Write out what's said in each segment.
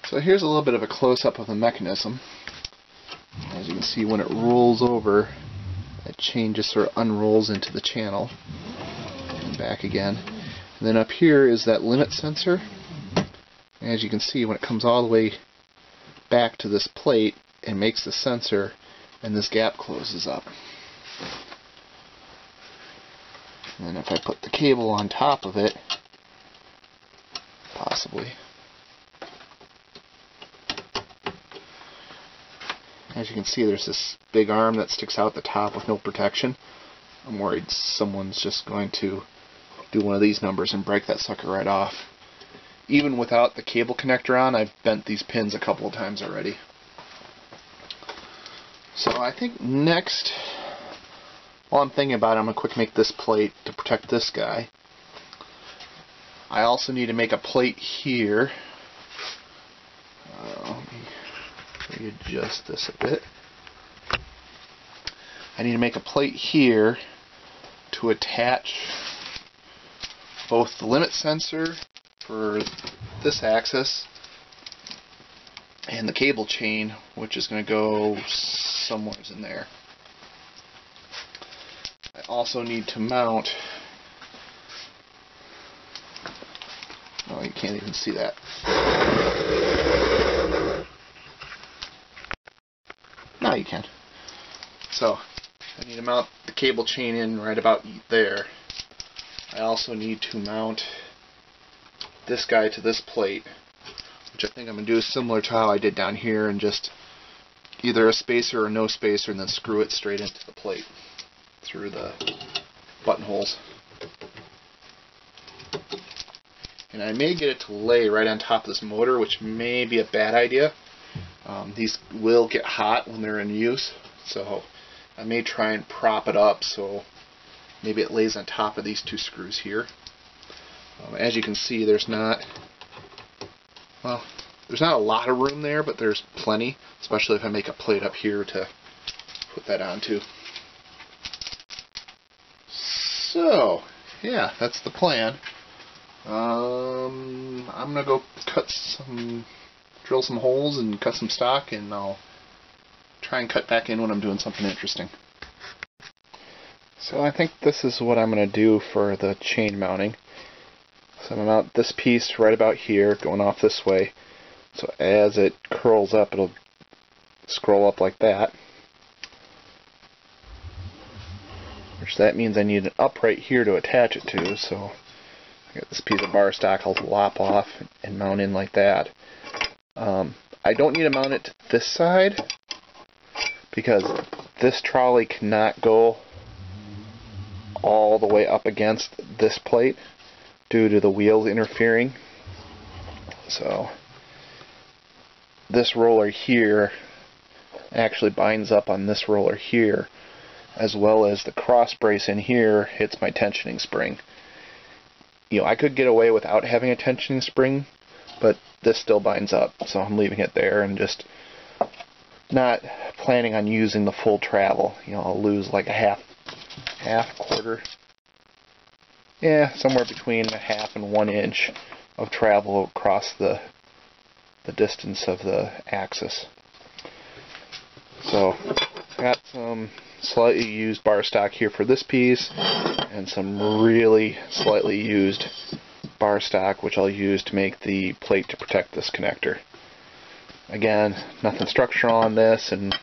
So here's a little bit of a close-up of the mechanism. As you can see, when it rolls over, that chain just sort of unrolls into the channel and back again. And then up here is that limit sensor. As you can see, when it comes all the way back to this plate, it makes the sensor, and this gap closes up. And then if I put the cable on top of it, possibly, as you can see, there's this big arm that sticks out the top with no protection. I'm worried someone's just going to do one of these numbers and break that sucker right off. Even without the cable connector on, I've bent these pins a couple of times already. So I think next, while I'm thinking about it, I'm going to quick make this plate to protect this guy. I also need to make a plate here. Let me readjust this a bit. I need to make a plate here to attach both the limit sensor for this axis and the cable chain, which is going to go somewhere in there. I also need to mount, oh, you can't even see that. Now you can. So I need to mount the cable chain in right about there. I also need to mount this guy to this plate, which I think I'm going to do similar to how I did down here, and just either a spacer or no spacer, and then screw it straight into the plate through the buttonholes. And I may get it to lay right on top of this motor, which may be a bad idea. These will get hot when they're in use, so I may try and prop it up so maybe it lays on top of these two screws here. As you can see, there's not a lot of room there, but there's plenty, especially if I make a plate up here to put that onto. So, yeah, that's the plan. I'm gonna go drill some holes and cut some stock, and I'll try and cut back in when I'm doing something interesting. So I think this is what I'm gonna do for the chain mounting. So I'm going to mount this piece right about here, going off this way. So as it curls up, it'll scroll up like that. Which that means I need an upright here to attach it to. So I got this piece of bar stock I'll lop off and mount in like that. I don't need to mount it to this side because this trolley cannot go all the way up against this plate due to the wheels interfering. So this roller here actually binds up on this roller here, as well as the cross brace in here hits my tensioning spring. You know, I could get away without having a tensioning spring, but this still binds up, so I'm leaving it there and just not planning on using the full travel. You know, I'll lose like a quarter. Yeah, somewhere between a half and 1 inch of travel across the distance of the axis. So, I got some slightly used bar stock here for this piece, and some really slightly used bar stock, which I'll use to make the plate to protect this connector. Again, nothing structural on this, and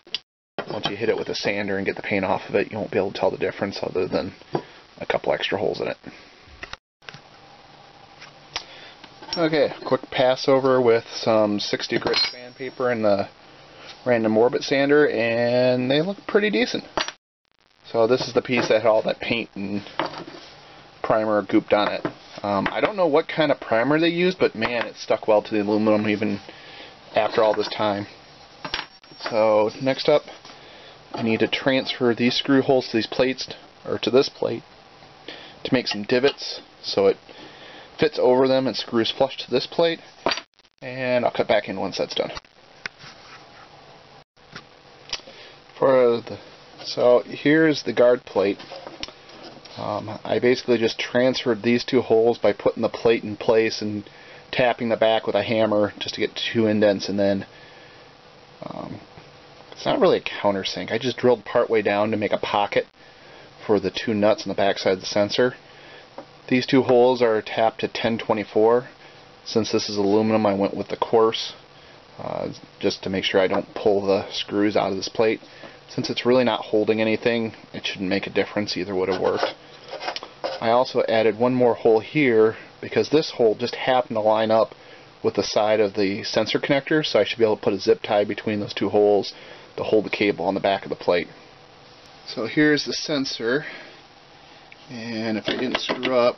once you hit it with a sander and get the paint off of it, you won't be able to tell the difference other than a couple extra holes in it. Okay, quick pass over with some 60 grit sandpaper and the random orbit sander, and they look pretty decent. So this is the piece that had all that paint and primer gooped on it. I don't know what kind of primer they used, but man, it stuck well to the aluminum even after all this time. So next up, I need to transfer these screw holes to these plates, or to this plate, to make some divots so it fits over them and screws flush to this plate, and I'll cut back in once that's done. So here's the guard plate. I basically just transferred these two holes by putting the plate in place and tapping the back with a hammer just to get 2 indents, and then it's not really a countersink. I just drilled part way down to make a pocket for the 2 nuts on the back side of the sensor. These 2 holes are tapped to 1024. Since this is aluminum, I went with the coarse, just to make sure I don't pull the screws out of this plate. Since it's really not holding anything, it shouldn't make a difference. Either would have worked. I also added 1 more hole here because this hole just happened to line up with the side of the sensor connector, so I should be able to put a zip tie between those 2 holes to hold the cable on the back of the plate. So here's the sensor, and if I didn't screw up,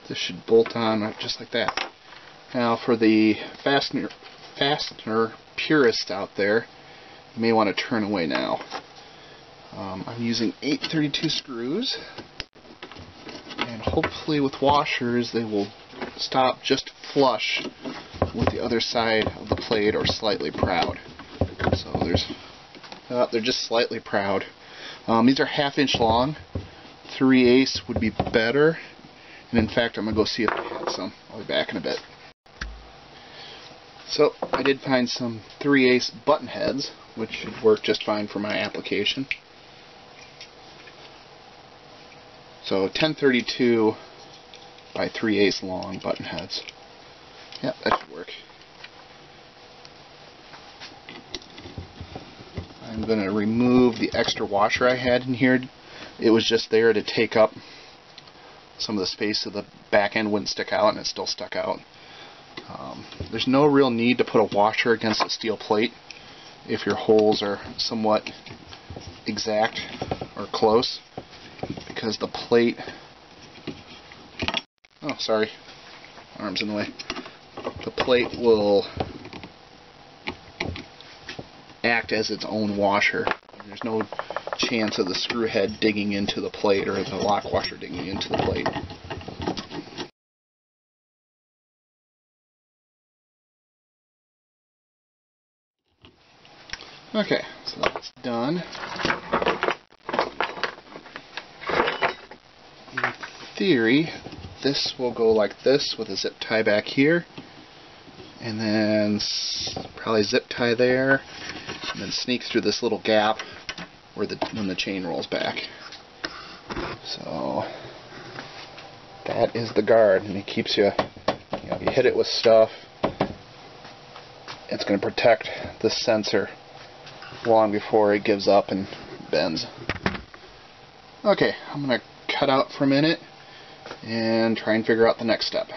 this should bolt on just like that. Now for the fastener purists out there, you may want to turn away now. I'm using 832 screws, and hopefully with washers they will stop just flush with the other side of the plate or slightly proud. So they're just slightly proud. These are 1/2 inch long. 3/8 would be better, and in fact I'm going to go see if they have some. I'll be back in a bit. So I did find some 3/8 button heads, which should work just fine for my application. So 1032 by 3/8 long button heads. Yep, that should work. I'm going to remove the extra washer I had in here. It was just there to take up some of the space so the back end wouldn't stick out, and it still stuck out. There's no real need to put a washer against a steel plate if your holes are somewhat exact or close, because the plate... Oh, sorry. Arm's in the way. The plate will act as its own washer. There's no chance of the screw head digging into the plate or the lock washer digging into the plate. Okay, so that's done. In theory, this will go like this with a zip tie back here, and then probably zip tie there, and then sneak through this little gap where when the chain rolls back. So that is the guard, and it keeps you, if you hit it with stuff, it's going to protect the sensor long before it gives up and bends. Okay, I'm going to cut out for a minute and try and figure out the next step.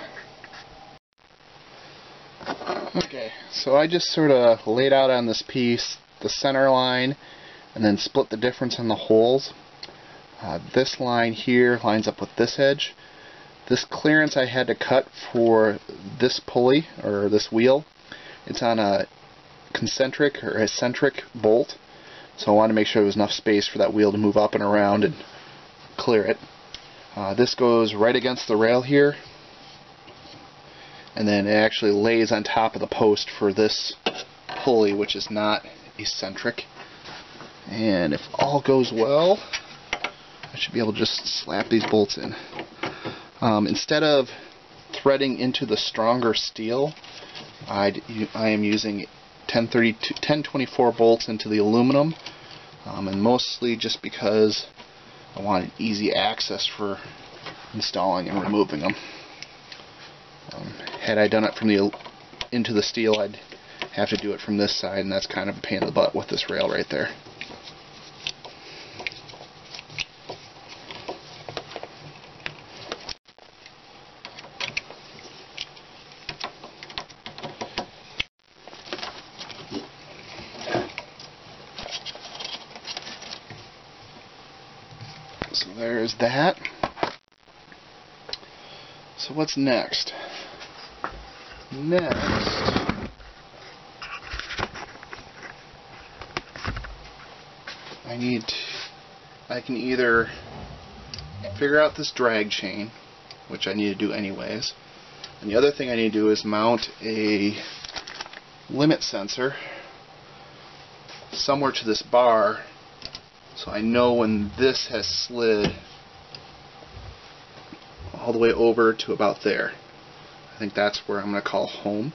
Okay, so I just sort of laid out on this piece the center line and then split the difference in the holes. This line here lines up with this edge. This clearance I had to cut for this pulley, or this wheel, it's on a concentric or eccentric bolt, so I wanted to make sure there was enough space for that wheel to move up and around and clear it. This goes right against the rail here, and then it actually lays on top of the post for this pulley, which is not eccentric. And if all goes well, I should be able to just slap these bolts in. Instead of threading into the stronger steel, I am using 1024 bolts into the aluminum, and mostly just because I wanted easy access for installing and removing them. Had I done it from into the steel, I'd have to do it from this side, and that's kind of a pain in the butt with this rail right there. So there's that. So what's next? Next, I can either figure out this drag chain, which I need to do anyways, and the other thing I need to do is mount a limit sensor somewhere to this bar, so I know when this has slid all the way over to about there. I think that's where I'm going to call home.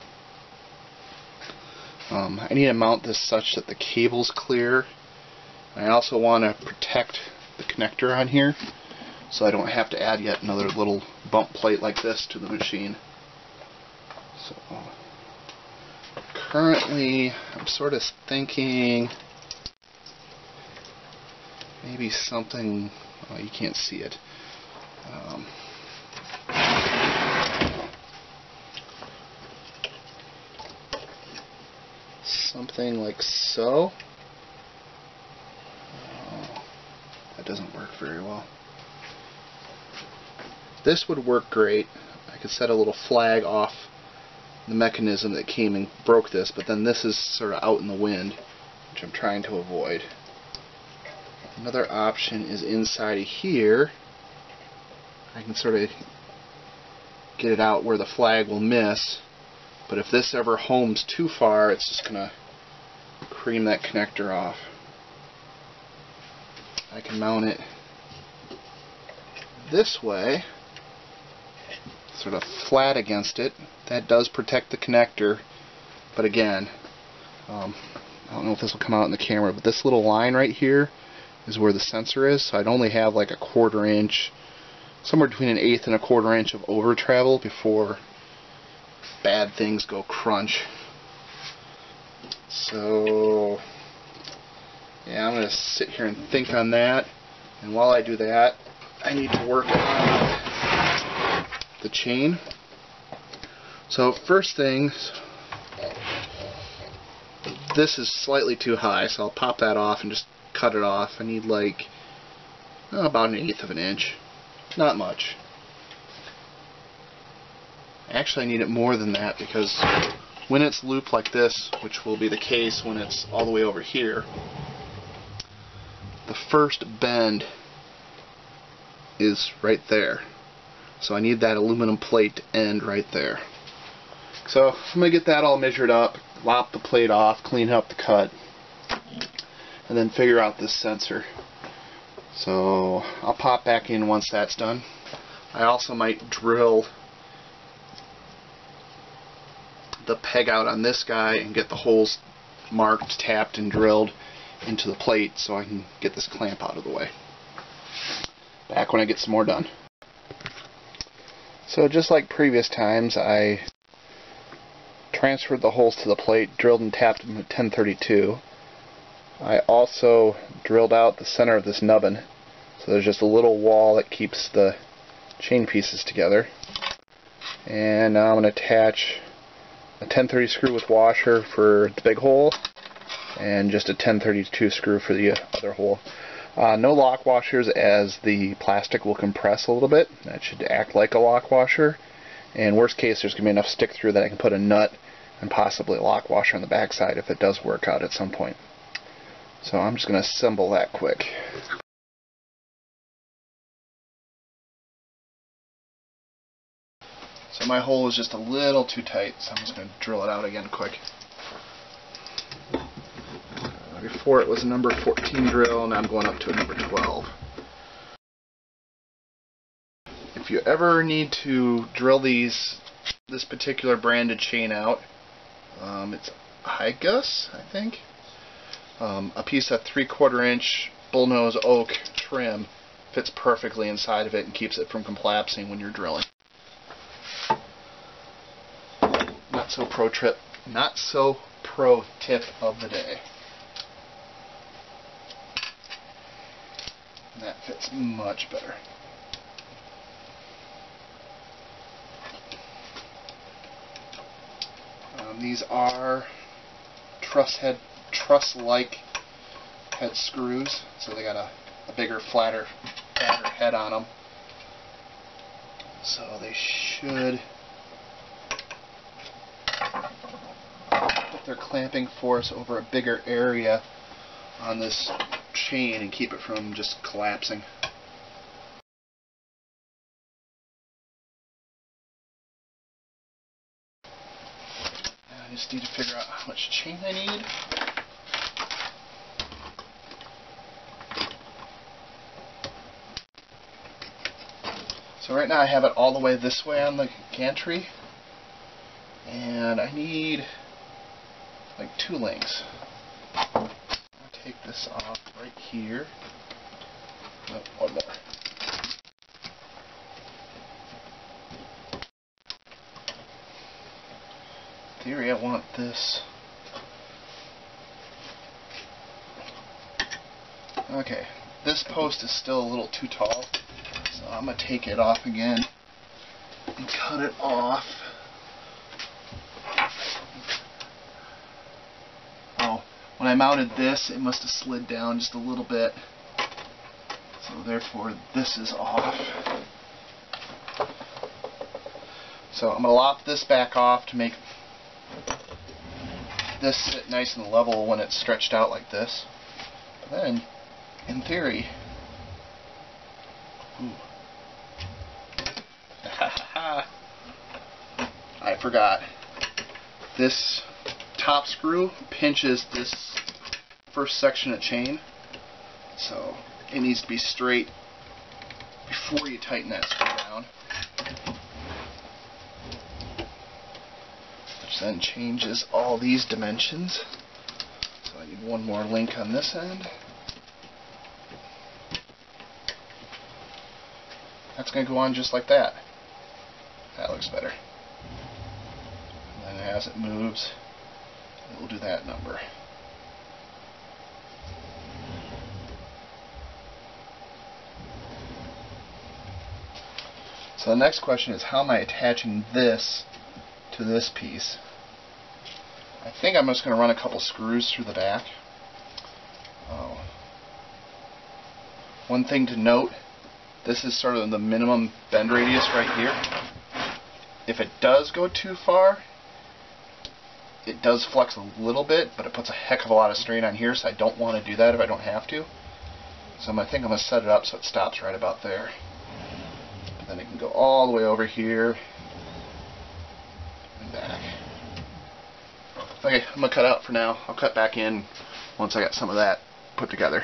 I need to mount this such that the cable's clear. I also want to protect the connector on here so I don't have to add yet another little bump plate like this to the machine. So currently I'm sort of thinking maybe something, oh, you can't see it. Something like so. That doesn't work very well. This would work great. I could set a little flag off the mechanism that came and broke this, but then this is sort of out in the wind, which I'm trying to avoid. Another option is inside of here. I can sort of get it out where the flag will miss, but if this ever homes too far, it's just going to cream that connector off. I can mount it this way, sort of flat against it. That does protect the connector, but again, I don't know if this will come out in the camera, but this little line right here is where the sensor is, so I'd only have like a 1/4 inch, somewhere between an 1/8 and a 1/4 inch of over travel before bad things go crunch. So yeah, I'm going to sit here and think on that, and while I do that, I need to work on the chain. So first things, this is slightly too high, so I'll pop that off and just cut it off. I need like about an 1/8 of an inch, not much. Actually, I need it more than that, because when it's looped like this, which will be the case when it's all the way over here, the first bend is right there. So I need that aluminum plate to end right there. So I'm going to get that all measured up, lop the plate off, clean up the cut, and then figure out this sensor. So I'll pop back in once that's done. I also might drill the peg out on this guy and get the holes marked, tapped, and drilled into the plate so I can get this clamp out of the way. Back when I get some more done. So just like previous times, I transferred the holes to the plate, drilled and tapped them with 1032. I also drilled out the center of this nubbin, so there's just a little wall that keeps the chain pieces together. And now I'm going to attach a 1030 screw with washer for the big hole, and just a 1032 screw for the other hole. No lock washers, as the plastic will compress a little bit. That should act like a lock washer. And worst case, there's going to be enough stick through that I can put a nut and possibly a lock washer on the backside if it does work out at some point. So I'm just going to assemble that quick. So my hole is just a little too tight, so I'm just going to drill it out again quick. Before it was a number 14 drill, now I'm going up to a number 12. If you ever need to drill this particular branded chain out, it's Hygus, I think. A piece of 3/4 inch bullnose oak trim fits perfectly inside of it and keeps it from collapsing when you're drilling. Not so pro tip of the day. And that fits much better. These are truss-like head screws, so they got a bigger, fatter head on them. So they should put their clamping force over a bigger area on this chain and keep it from just collapsing. I just need to figure out how much chain I need. So right now I have it all the way this way on the gantry, And I need like 2 links. I'll take this off right here. Oh, one more. In theory, I want this. Okay, this post is still a little too tall, so I'm going to take it off again and cut it off. Oh, when I mounted this, it must have slid down just a little bit, so therefore this is off. So I'm going to lop this back off to make this sit nice and level when it's stretched out like this. Then, in theory, I forgot. This top screw pinches this first section of chain, so it needs to be straight before you tighten that screw down, which then changes all these dimensions. So I need one more link on this end. That's going to go on just like that. That looks better. And then as it moves, it will do that number. So the next question is, how am I attaching this to this piece? I think I'm just going to run a couple screws through the back. One thing to note, this is sort of the minimum bend radius right here. If it does go too far, it does flex a little bit, but it puts a heck of a lot of strain on here, so I don't want to do that if I don't have to. So I think I'm going to set it up so it stops right about there. But then it can go all the way over here and back. Okay, I'm going to cut out for now. I'll cut back in once I got some of that put together.